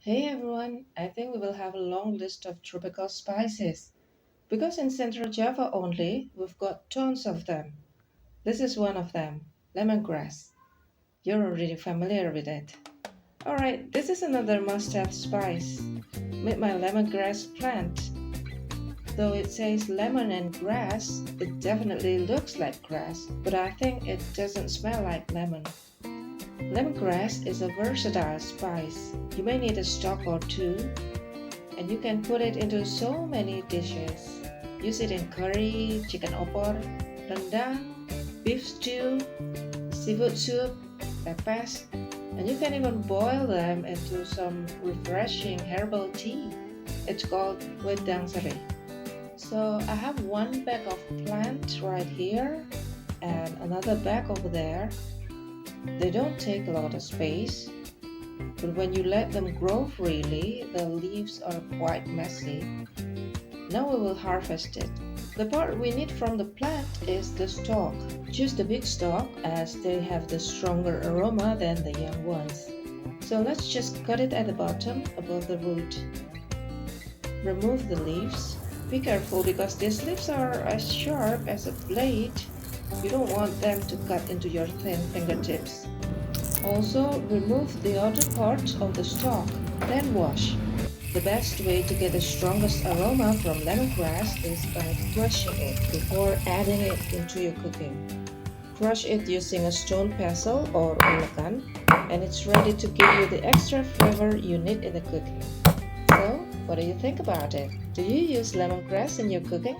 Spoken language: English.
Hey everyone, I think we will have a long list of tropical spices. Because in Central Java only, we've got tons of them. This is one of them, lemongrass. You're already familiar with it. Alright, this is another must have spice. Meet my lemongrass plant. Though it says lemon and grass, it definitely looks like grass, but I think it doesn't smell like lemon. Lemongrass is a versatile spice. You may need a stalk or two, and you can put it into so many dishes. Use it in curry, chicken opor, rendang, beef stew, seafood soup, pepas, and you can even boil them into some refreshing herbal tea. It's called wedang sereh. So I have one bag of plant right here and another bag over there. They don't take a lot of space, but when you let them grow freely, the leaves are quite messy. Now we will harvest it. The part we need from the plant is the stalk. Choose the big stalk as they have the stronger aroma than the young ones. So let's just cut it at the bottom above the root. Remove the leaves. Be careful because these leaves are as sharp as a blade. You don't want them to cut into your thin fingertips. Also, remove the outer part of the stalk, then wash. The best way to get the strongest aroma from lemongrass is by crushing it before adding it into your cooking. Crush it using a stone pestle or ulekan, and it's ready to give you the extra flavor you need in the cooking. So, what do you think about it? Do you use lemongrass in your cooking?